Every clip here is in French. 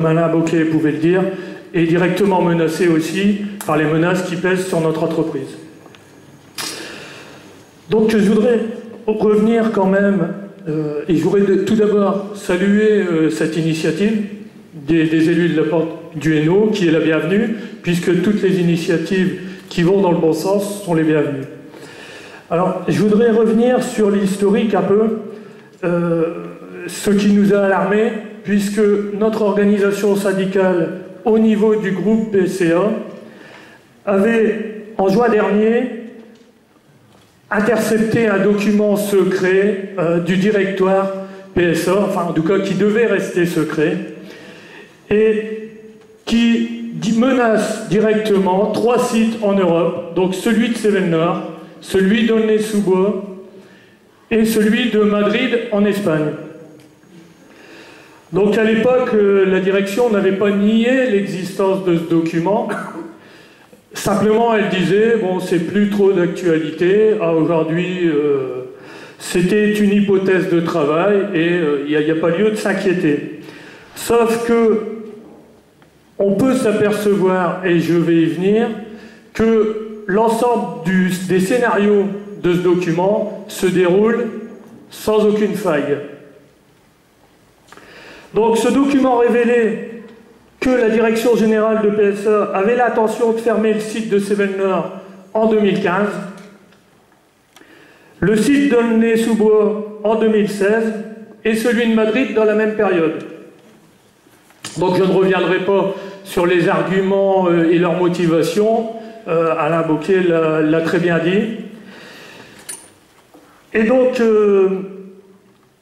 Alain Bocquet pouvait le dire, est directement menacé aussi par les menaces qui pèsent sur notre entreprise. Donc je voudrais revenir quand même, et je voudrais tout d'abord saluer cette initiative des élus de la porte du Hainaut, qui est la bienvenue, puisque toutes les initiatives qui vont dans le bon sens sont les bienvenues. Alors, je voudrais revenir sur l'historique un peu, ce qui nous a alarmés, puisque notre organisation syndicale au niveau du groupe PSA avait, en juin dernier, intercepté un document secret du directoire PSA, enfin en tout cas qui devait rester secret, et qui menace directement 3 sites en Europe, donc celui de Cévennes-Nord, celui d'Aulnay-sous-Bois et celui de Madrid en Espagne. Donc à l'époque, la direction n'avait pas nié l'existence de ce document. Simplement, elle disait, bon, c'est plus trop d'actualité. Aujourd'hui, c'était une hypothèse de travail et il n'y a pas lieu de s'inquiéter. Sauf que on peut s'apercevoir, et je vais y venir, que l'ensemble des scénarios de ce document se déroule sans aucune faille. Donc ce document révélait que la direction générale de PSA avait l'intention de fermer le site de Cévennes-Nord en 2015, le site d'Aulnay-sous-Bois en 2016 et celui de Madrid dans la même période. Donc je ne reviendrai pas sur les arguments et leurs motivations, Alain Bocquet l'a très bien dit. Et donc,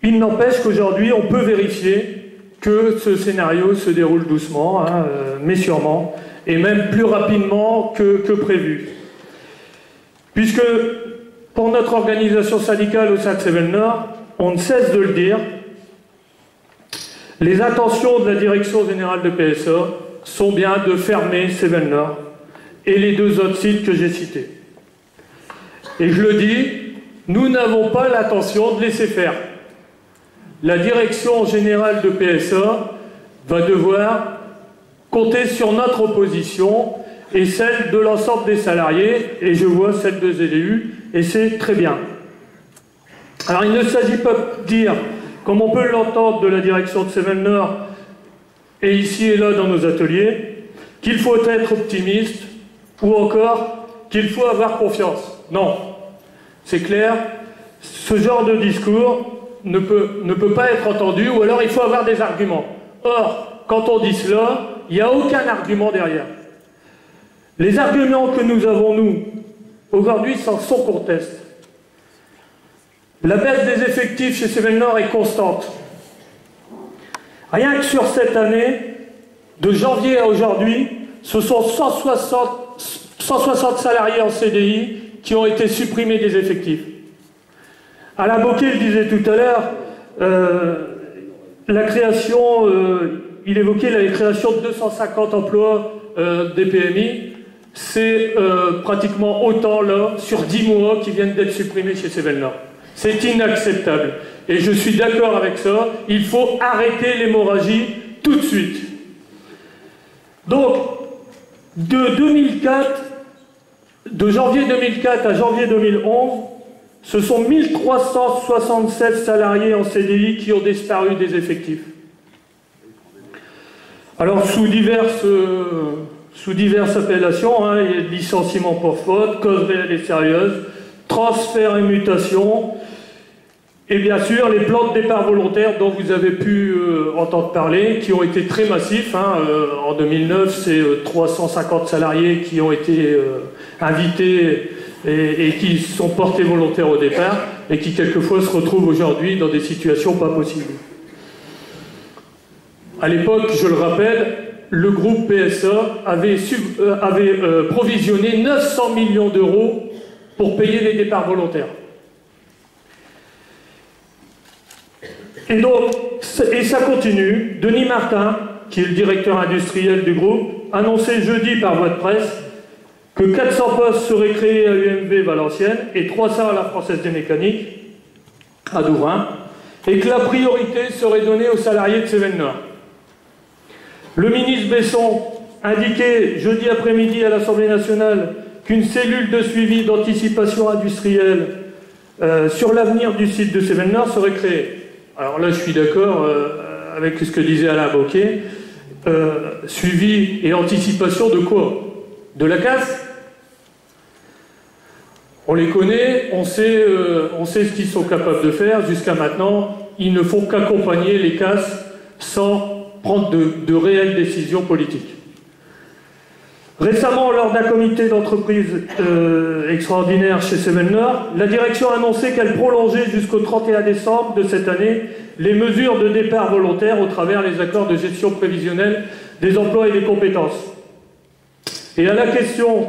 il n'empêche qu'aujourd'hui, on peut vérifier que ce scénario se déroule doucement, hein, mais sûrement, et même plus rapidement que prévu. Puisque, pour notre organisation syndicale au sein de Cévennes-Nord, on ne cesse de le dire, les intentions de la direction générale de PSA sont bien de fermer Cévennes-Nord et les 2 autres sites que j'ai cités. Et je le dis, nous n'avons pas l'intention de laisser faire. La direction générale de PSA va devoir compter sur notre opposition et celle de l'ensemble des salariés, et je vois celle des élus, et c'est très bien. Alors il ne s'agit pas de dire, comme on peut l'entendre de la direction de Cévennes-Nord, et ici et là dans nos ateliers, qu'il faut être optimiste, ou encore qu'il faut avoir confiance. Non, c'est clair, ce genre de discours ne peut pas être entendu, ou alors il faut avoir des arguments. Or, quand on dit cela, il n'y a aucun argument derrière. Les arguments que nous avons, nous, aujourd'hui, sont qu'on teste. La baisse des effectifs chez Cévennes-Nord est constante. Rien que sur cette année, de janvier à aujourd'hui, ce sont 160 salariés en CDI qui ont été supprimés des effectifs. Alain Bocquet le disait tout à l'heure, la création, il évoquait la création de 250 emplois des PMI, c'est pratiquement autant là, sur 10 mois, qui viennent d'être supprimés chez Cévennes-Nord. C'est inacceptable. Et je suis d'accord avec ça, il faut arrêter l'hémorragie tout de suite. Donc, de janvier 2004 à janvier 2011, ce sont 1367 salariés en CDI qui ont disparu des effectifs. Alors, sous diverses appellations, hein, il y a licenciement pour faute, cause réelle et sérieuse, transfert et mutation, et bien sûr les plans de départ volontaire dont vous avez pu entendre parler, qui ont été très massifs. Hein, en 2009, c'est 350 salariés qui ont été invités et qui sont portés volontaires au départ, et qui quelquefois se retrouvent aujourd'hui dans des situations pas possibles. À l'époque, je le rappelle, le groupe PSA avait provisionné 900 millions d'euros pour payer les départs volontaires. Et donc, et ça continue. Denis Martin, qui est le directeur industriel du groupe, annonçait jeudi par voie de presse que 400 postes seraient créés à UMV Valenciennes et 300 à la Française des Mécaniques, à Douvrin, et que la priorité serait donnée aux salariés de Cévennes-Nord. Le ministre Besson indiquait jeudi après-midi à l'Assemblée nationale qu'une cellule de suivi d'anticipation industrielle sur l'avenir du site de Cévennes-Nord serait créée. Alors là, je suis d'accord avec ce que disait Alain Bocquet. Suivi et anticipation de quoi? De la casse? On les connaît, on sait ce qu'ils sont capables de faire. Jusqu'à maintenant, ils ne font qu'accompagner les casses sans prendre de réelles décisions politiques. Récemment, lors d'un comité d'entreprise extraordinaire chez Cévennes-Nord, la direction a annoncé qu'elle prolongeait jusqu'au 31 décembre de cette année les mesures de départ volontaire au travers des accords de gestion prévisionnelle des emplois et des compétences. Et à la question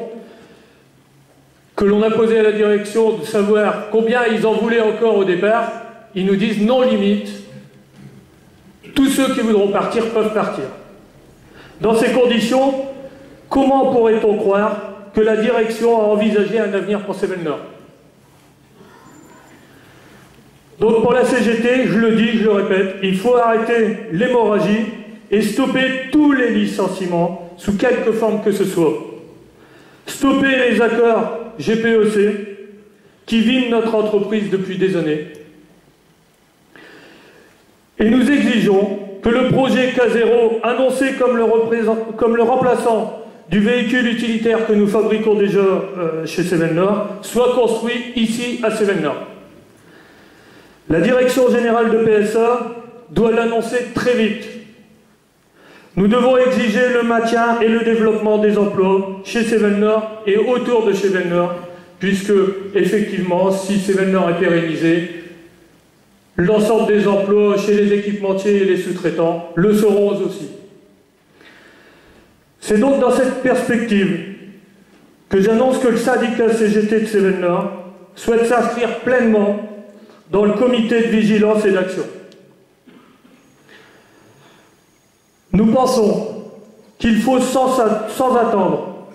que l'on a posée à la direction de savoir combien ils en voulaient encore au départ, ils nous disent non limite. Tous ceux qui voudront partir peuvent partir. Dans ces conditions, comment pourrait-on croire que la direction a envisagé un avenir pour Cévennes-Nord? Donc pour la CGT, je le dis, je le répète, il faut arrêter l'hémorragie et stopper tous les licenciements sous quelque forme que ce soit. Stopper les accords GPEC qui vident notre entreprise depuis des années. Et nous exigeons que le projet K0, annoncé comme le remplaçant du véhicule utilitaire que nous fabriquons déjà chez Cévennes-Nord, soit construit ici à Cévennes-Nord. La direction générale de PSA doit l'annoncer très vite. Nous devons exiger le maintien et le développement des emplois chez Cévennes-Nord et autour de Cévennes-Nord, puisque, effectivement, si Cévennes-Nord est pérennisé, l'ensemble des emplois chez les équipementiers et les sous-traitants le seront aussi. C'est donc dans cette perspective que j'annonce que le syndicat CGT de Cévennes-Nord souhaite s'inscrire pleinement dans le comité de vigilance et d'action. Nous pensons qu'il faut sans attendre,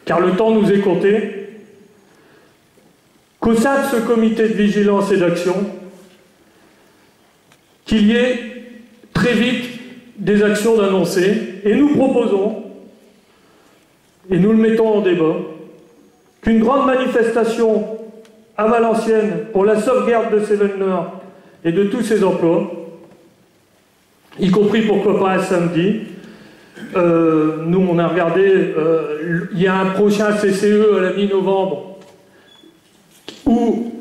car le temps nous est compté, qu'au sein de ce comité de vigilance et d'action, qu'il y ait très vite des actions d'annoncer, et nous proposons, et nous le mettons en débat, qu'une grande manifestation à Valenciennes pour la sauvegarde de Cévennes-Nord et de tous ses emplois, y compris pourquoi pas un samedi. Nous on a regardé, il y a un prochain CCE à la mi-novembre où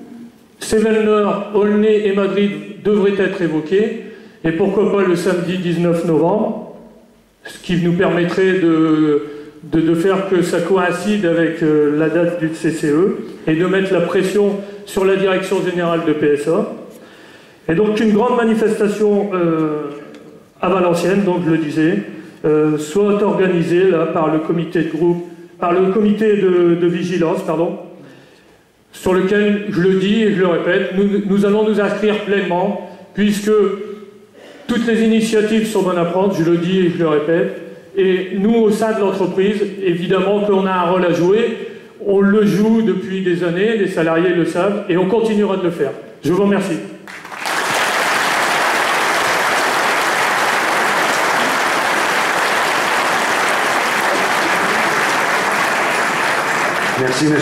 Cévennes-Nord, Aulnay et Madrid devraient être évoqués, et pourquoi pas le samedi 19 novembre, ce qui nous permettrait de faire que ça coïncide avec la date du CCE et de mettre la pression sur la direction générale de PSA. Et donc une grande manifestation à Valenciennes, donc je le disais, soit organisée là, par le comité de groupe, par le comité de vigilance, pardon, sur lequel, je le dis et je le répète, nous allons nous inscrire pleinement, puisque toutes les initiatives sont bonnes à prendre, je le dis et je le répète, et nous, au sein de l'entreprise, évidemment qu'on a un rôle à jouer, on le joue depuis des années, les salariés le savent, et on continuera de le faire. Je vous remercie. Merci, monsieur.